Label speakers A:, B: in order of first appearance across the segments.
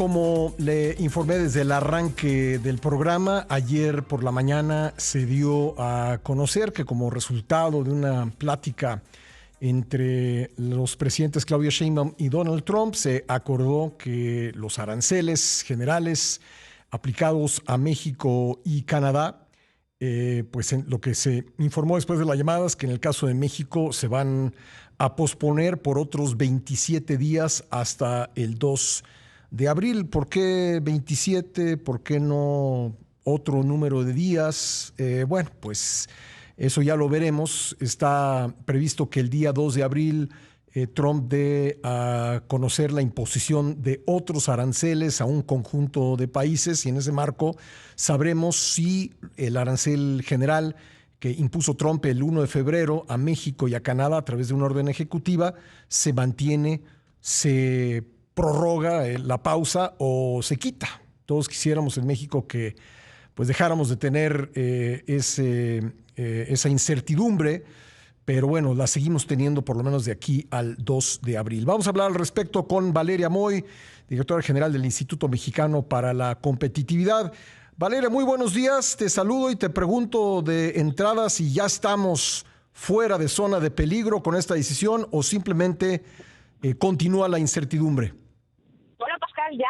A: como le informé desde el arranque del programa, ayer por la mañana se dio a conocer que como resultado de una plática entre los presidentes Claudia Sheinbaum y Donald Trump, se acordó que los aranceles generales aplicados a México y Canadá, pues en lo que se informó después de la llamada es que en el caso de México se van a posponer por otros 27 días hasta el 2 de abril. ¿Por qué 27? ¿Por qué no otro número de días? Bueno, pues eso ya lo veremos. Está previsto que el día 2 de abril Trump dé a conocer la imposición de otros aranceles a un conjunto de países y en ese marco sabremos si el arancel general que impuso Trump el 1 de febrero a México y a Canadá a través de una orden ejecutiva se mantiene, se prorroga la pausa o se quita. Todos quisiéramos en México que pues dejáramos de tener esa incertidumbre, pero bueno, la seguimos teniendo por lo menos de aquí al 2 de abril. Vamos a hablar al respecto con Valeria Moy, directora general del Instituto Mexicano para la Competitividad. Valeria, muy buenos días. Te saludo y te pregunto de entrada si ya estamos fuera de zona de peligro con esta decisión o simplemente continúa la incertidumbre.
B: Hola, Pascal, ya,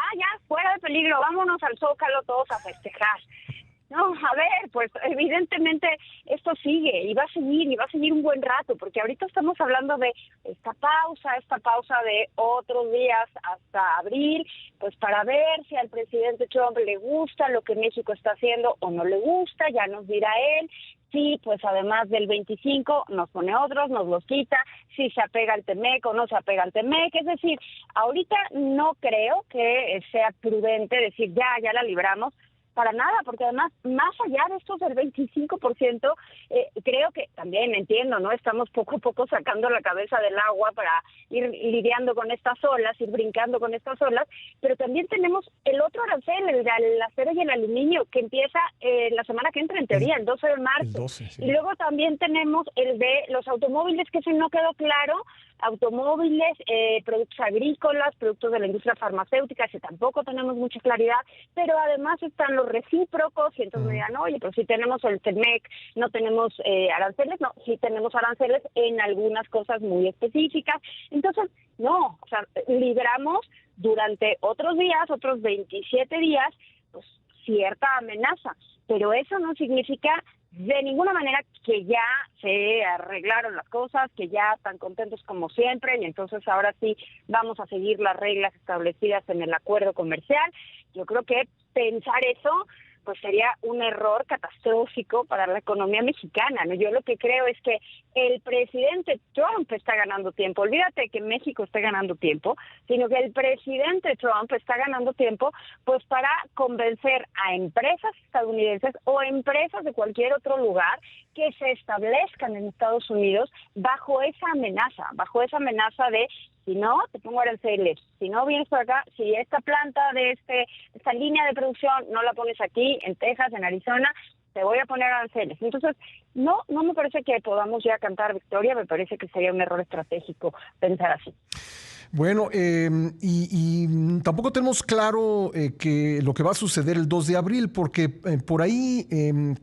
B: fuera de peligro. Vámonos al Zócalo todos a festejar. No, a ver, pues evidentemente esto sigue y va a seguir un buen rato, porque ahorita estamos hablando de esta pausa de otros días hasta abril, pues para ver si al presidente Trump le gusta lo que México está haciendo o no le gusta, ya nos dirá él. Sí, pues además del 25 nos pone otros, nos los quita, si se apega al TEMEC o no se apega al TEMEC. Es decir, ahorita no creo que sea prudente decir ya la libramos, para nada, porque además, más allá de estos del 25%, creo que también entiendo, ¿no? Estamos poco a poco sacando la cabeza del agua para ir lidiando con estas olas, ir brincando con estas olas, pero también tenemos el otro arancel, el del acero y el aluminio, que empieza la semana que entra, en teoría, el 12 de marzo. El 12, sí. Y luego también tenemos el de los automóviles, que ese no quedó claro, automóviles, productos agrícolas, productos de la industria farmacéutica, que tampoco tenemos mucha claridad, pero además están los recíprocos, y entonces me dirán, oye, pero si tenemos el TEMEC, no tenemos aranceles. No, sí tenemos aranceles en algunas cosas muy específicas. Entonces, no, o sea, libramos durante otros días, otros 27 días, pues cierta amenaza, pero eso no significa de ninguna manera que ya se arreglaron las cosas, que ya están contentos como siempre, y entonces ahora sí vamos a seguir las reglas establecidas en el acuerdo comercial. Yo creo que pensar eso pues sería un error catastrófico para la economía mexicana, ¿no? Yo lo que creo es que el presidente Trump está ganando tiempo. Olvídate que México esté ganando tiempo, sino que el presidente Trump está ganando tiempo pues para convencer a empresas estadounidenses o empresas de cualquier otro lugar que se establezcan en Estados Unidos bajo esa amenaza de si no, te pongo aranceles. Si no vienes por acá, si esta planta de esta línea de producción no la pones aquí, en Texas, en Arizona, te voy a poner aranceles. Entonces, no me parece que podamos ya cantar victoria, me parece que sería un error estratégico pensar así.
A: Bueno, y tampoco tenemos claro que lo que va a suceder el 2 de abril, porque por ahí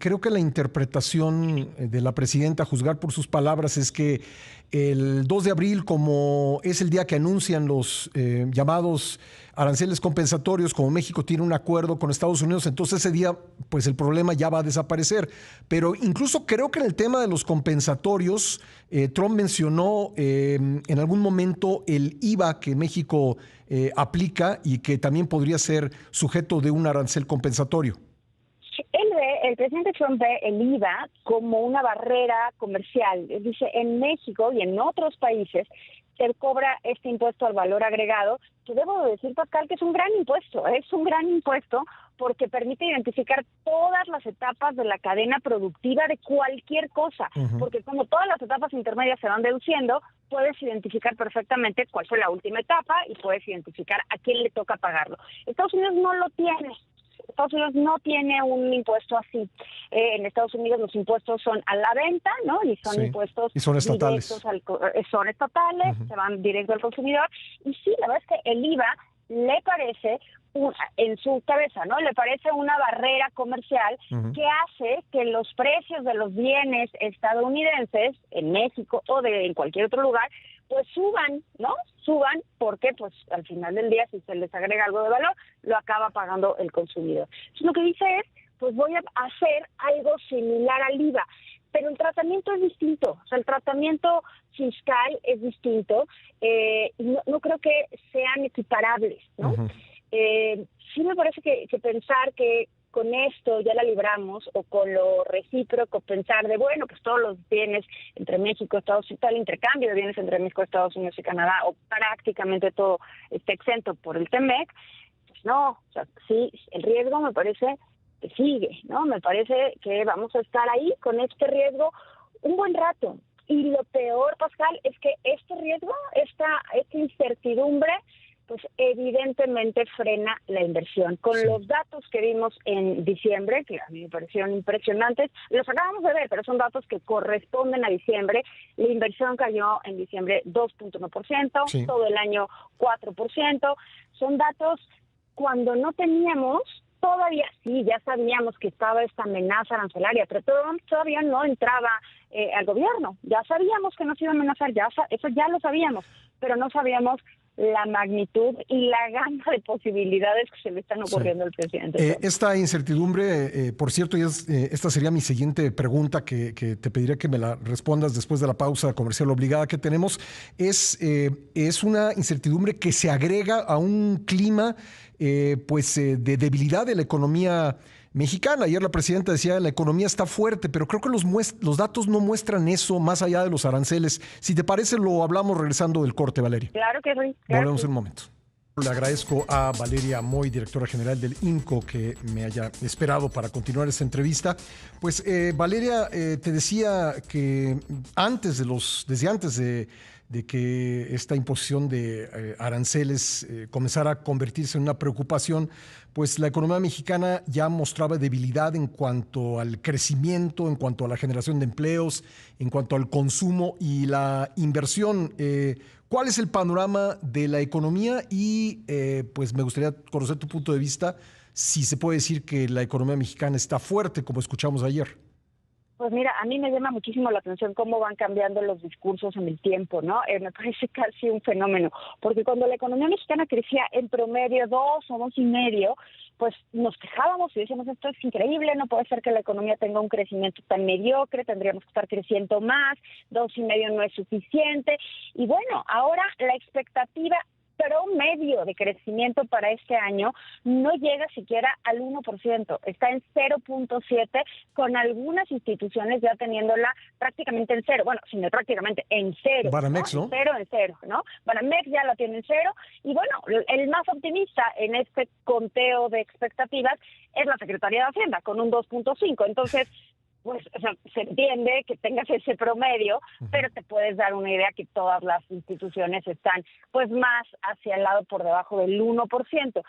A: creo que la interpretación de la presidenta, a juzgar por sus palabras, es que el 2 de abril, como es el día que anuncian los llamados aranceles compensatorios, como México tiene un acuerdo con Estados Unidos, entonces ese día pues el problema ya va a desaparecer. Pero incluso creo que en el tema de los compensatorios, Trump mencionó en algún momento el IVA que México aplica y que también podría ser sujeto de un arancel compensatorio.
B: El presidente Trump ve el IVA como una barrera comercial. Dice, en México y en otros países se cobra este impuesto al valor agregado, que debo decir, Pascal, que es un gran impuesto porque permite identificar todas las etapas de la cadena productiva de cualquier cosa, porque como todas las etapas intermedias se van deduciendo, puedes identificar perfectamente cuál fue la última etapa y puedes identificar a quién le toca pagarlo. Estados Unidos no lo tiene. Estados Unidos no tiene un impuesto así. En Estados Unidos los impuestos son a la venta, ¿no? Y son impuestos
A: y son estatales.
B: Son estatales, se van directo al consumidor. Y sí, la verdad es que el IVA le parece en su cabeza, ¿no? Le parece una barrera comercial que hace que los precios de los bienes estadounidenses en México o en cualquier otro lugar pues suban, ¿no? Suban porque pues al final del día si se les agrega algo de valor, lo acaba pagando el consumidor. Entonces, lo que dice es, pues voy a hacer algo similar al IVA, pero el tratamiento es distinto, o sea, el tratamiento fiscal es distinto, y no creo que sean equiparables, ¿no? Sí me parece que pensar que con esto ya la libramos, o con lo recíproco, pensar de, bueno, pues todos los bienes entre México, Estados Unidos, todo el intercambio de bienes entre México, Estados Unidos y Canadá, o prácticamente todo está exento por el TEMEC, pues no, o sea, sí, el riesgo me parece que sigue, ¿no? Me parece que vamos a estar ahí con este riesgo un buen rato. Y lo peor, Pascal, es que este riesgo, esta incertidumbre, pues evidentemente frena la inversión. Con los datos que vimos en diciembre, que a mí me parecieron impresionantes, los acabamos de ver, pero son datos que corresponden a diciembre. La inversión cayó en diciembre 2.1%, todo el año 4%. Son datos cuando no teníamos, todavía sí, ya sabíamos que estaba esta amenaza arancelaria, pero todavía no entraba al gobierno. Ya sabíamos que nos iba a amenazar, eso ya lo sabíamos, pero no sabíamos la magnitud y la gama de posibilidades que se le están ocurriendo al presidente.
A: Esta incertidumbre, por cierto, esta sería mi siguiente pregunta que te pediría que me la respondas después de la pausa comercial obligada que tenemos, es una incertidumbre que se agrega a un clima de debilidad de la economía mexicana. Ayer la presidenta decía la economía está fuerte, pero creo que los datos no muestran eso más allá de los aranceles. Si te parece, lo hablamos regresando del corte, Valeria.
B: Claro que sí.
A: Volvemos en un momento. Le agradezco a Valeria Moy, directora general del INCO, que me haya esperado para continuar esta entrevista. Pues Valeria, te decía que desde antes de que esta imposición de aranceles comenzara a convertirse en una preocupación, pues la economía mexicana ya mostraba debilidad en cuanto al crecimiento, en cuanto a la generación de empleos, en cuanto al consumo y la inversión. ¿Cuál es el panorama de la economía? Y pues me gustaría conocer tu punto de vista, si se puede decir que la economía mexicana está fuerte, como escuchamos ayer.
B: Pues mira, a mí me llama muchísimo la atención cómo van cambiando los discursos en el tiempo, ¿no? Me parece casi un fenómeno, porque cuando la economía mexicana crecía en promedio 2 o 2.5, pues nos quejábamos y decíamos, esto es increíble, no puede ser que la economía tenga un crecimiento tan mediocre, tendríamos que estar creciendo más, 2.5 no es suficiente. Y bueno, ahora la expectativa promedio de crecimiento para este año no llega siquiera al 1%, está en 0.7, con algunas instituciones ya teniéndola prácticamente en cero, bueno, sino prácticamente en cero.
A: Banamex, ¿no?
B: Cero en cero, ¿no? Banamex ya la tiene en cero, y bueno, el más optimista en este conteo de expectativas es la Secretaría de Hacienda, con un 2.5, entonces pues o sea, se entiende que tengas ese promedio, pero te puedes dar una idea que todas las instituciones están pues más hacia el lado por debajo del 1%.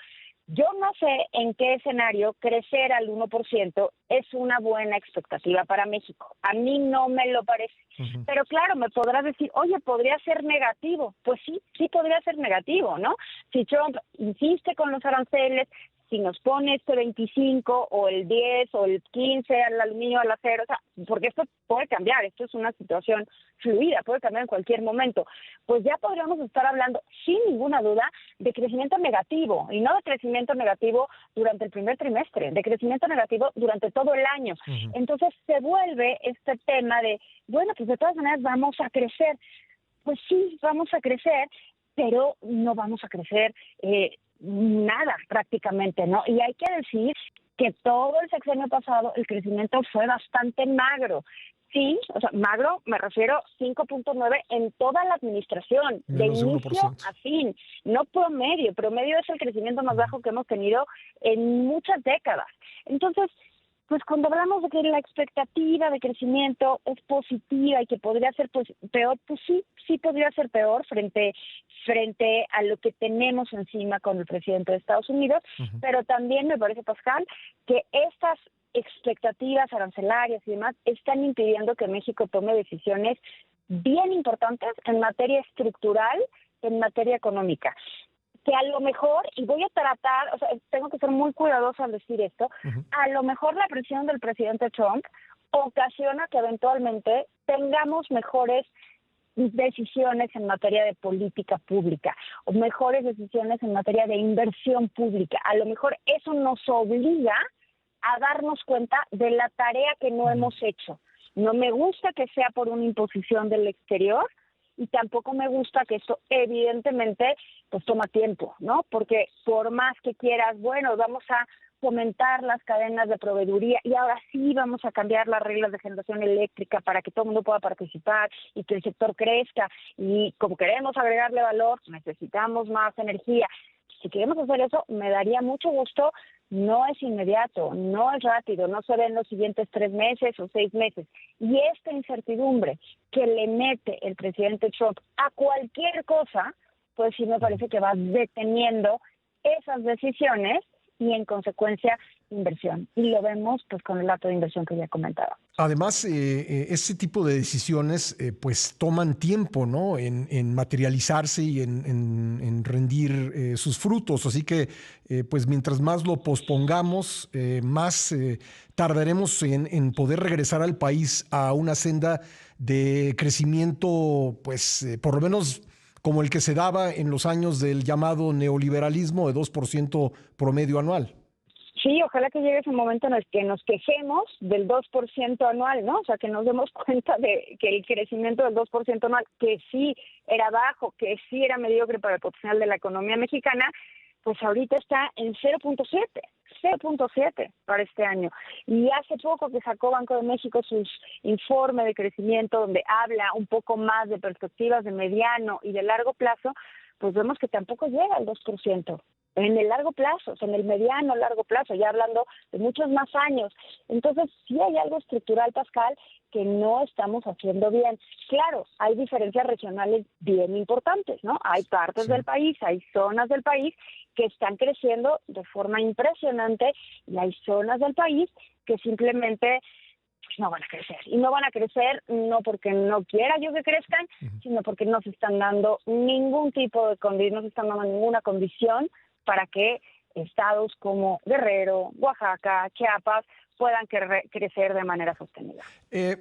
B: Yo no sé en qué escenario crecer al 1% es una buena expectativa para México. A mí no me lo parece. Pero claro, me podrás decir, oye, podría ser negativo. Pues sí podría ser negativo, ¿no? Si Trump insiste con los aranceles, si nos pone este 25 o el 10 o el 15 al aluminio, al acero, o sea, porque esto puede cambiar, esto es una situación fluida, puede cambiar en cualquier momento, pues ya podríamos estar hablando sin ninguna duda de crecimiento negativo, y no de crecimiento negativo durante el primer trimestre, de crecimiento negativo durante todo el año. Entonces se vuelve este tema de, bueno, pues de todas maneras vamos a crecer. Pues sí, vamos a crecer, pero no vamos a crecer nada prácticamente, ¿no? Y hay que decir que todo el sexenio pasado el crecimiento fue bastante magro. Sí, o sea, magro me refiero 5.9 en toda la administración, de inicio a fin, no promedio. Promedio es el crecimiento más bajo que hemos tenido en muchas décadas. Entonces, pues cuando hablamos de que la expectativa de crecimiento es positiva y que podría ser pues peor, pues sí podría ser peor frente a lo que tenemos encima con el presidente de Estados Unidos, pero también me parece, Pascal, que estas expectativas arancelarias y demás están impidiendo que México tome decisiones bien importantes en materia estructural, en materia económica. que a lo mejor, y voy a tratar, o sea, tengo que ser muy cuidadosa al decir esto, a lo mejor la presión del presidente Trump ocasiona que eventualmente tengamos mejores decisiones en materia de política pública o mejores decisiones en materia de inversión pública. A lo mejor eso nos obliga a darnos cuenta de la tarea que no hemos hecho. No me gusta que sea por una imposición del exterior y tampoco me gusta que esto evidentemente pues toma tiempo, ¿no? Porque por más que quieras, bueno, vamos a fomentar las cadenas de proveeduría y ahora sí vamos a cambiar las reglas de generación eléctrica para que todo el mundo pueda participar y que el sector crezca, y como queremos agregarle valor, necesitamos más energía. Si queremos hacer eso, me daría mucho gusto. No es inmediato, no es rápido, no se ve en los siguientes 3 meses o 6 meses. Y esta incertidumbre que le mete el presidente Trump a cualquier cosa, pues sí me parece que va deteniendo esas decisiones y en consecuencia inversión. Y lo vemos pues con el dato de inversión que ya comentaba.
A: Además, ese tipo de decisiones pues toman tiempo, ¿no? En materializarse y en rendir sus frutos. Así que pues mientras más lo pospongamos, más tardaremos en poder regresar al país a una senda de crecimiento, pues por lo menos como el que se daba en los años del llamado neoliberalismo de 2% promedio anual.
B: Sí, ojalá que llegue ese momento en el que nos quejemos del 2% anual, ¿no? O sea, que nos demos cuenta de que el crecimiento del 2% anual, que sí era bajo, que sí era mediocre para el potencial de la economía mexicana, pues ahorita está en 0.7 para este año. Y hace poco que sacó Banco de México su informe de crecimiento donde habla un poco más de perspectivas de mediano y de largo plazo, pues vemos que tampoco llega al 2%. En el largo plazo, o sea, en el mediano largo plazo, ya hablando de muchos más años. Entonces, sí hay algo estructural, Pascal, que no estamos haciendo bien. Claro, hay diferencias regionales bien importantes, ¿no? Hay partes del país, hay zonas del país que están creciendo de forma impresionante y hay zonas del país que simplemente no van a crecer. Y no van a crecer no porque no quiera yo que crezcan, sino porque no se están dando ningún tipo de condición, no se están dando ninguna condición para que estados como Guerrero, Oaxaca, Chiapas puedan crecer de manera sostenida.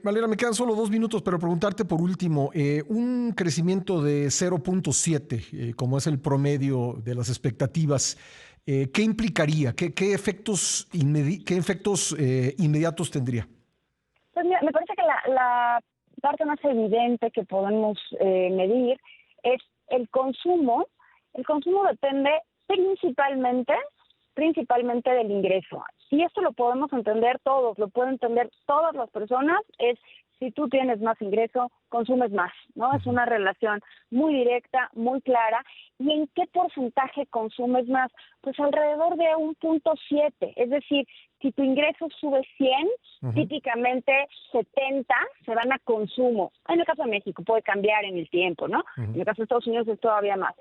A: Valera, me quedan solo 2 minutos, pero preguntarte por último, un crecimiento de 0.7, como es el promedio de las expectativas, ¿qué implicaría? ¿Qué efectos inmediatos tendría?
B: Pues mira, me parece que la parte más evidente que podemos medir es el consumo. El consumo depende principalmente del ingreso. Y esto lo podemos entender todos, lo pueden entender todas las personas, es si tú tienes más ingreso, consumes más, ¿no? Es una relación muy directa, muy clara. ¿Y en qué porcentaje consumes más? Pues alrededor de 1.7, es decir, si tu ingreso sube 100, típicamente 70 se van a consumo. En el caso de México puede cambiar en el tiempo, ¿no? En el caso de Estados Unidos es todavía más.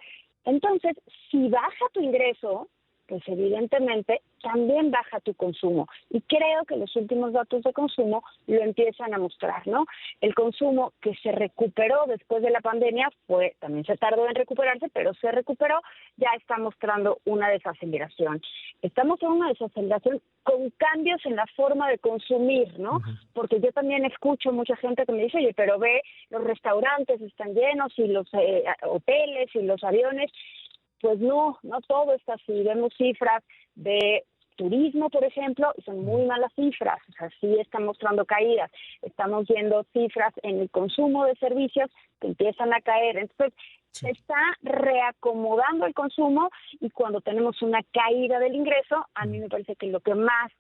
B: Entonces, si baja tu ingreso, pues evidentemente también baja tu consumo. Y creo que los últimos datos de consumo lo empiezan a mostrar, ¿no? El consumo que se recuperó después de la pandemia también se tardó en recuperarse, pero se recuperó, ya está mostrando una desaceleración. Estamos en una desaceleración con cambios en la forma de consumir, ¿no? Porque yo también escucho mucha gente que me dice, oye, pero ve, los restaurantes están llenos y los hoteles y los aviones. Pues no todo está así. Vemos cifras de turismo, por ejemplo, y son muy malas cifras. O sea, sí están mostrando caídas. Estamos viendo cifras en el consumo de servicios que empiezan a caer. Entonces, se está reacomodando el consumo y cuando tenemos una caída del ingreso, a mí me parece que lo que más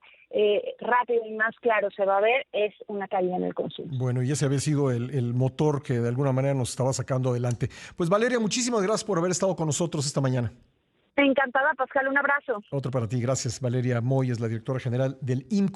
B: rápido y más claro se va a ver es una caída en el consumo.
A: Bueno, y ese había sido el motor que de alguna manera nos estaba sacando adelante. Pues Valeria, muchísimas gracias por haber estado con nosotros esta mañana.
B: Encantada, Pascal, un abrazo.
A: Otro para ti, gracias. Valeria Moy es la directora general del IMCO.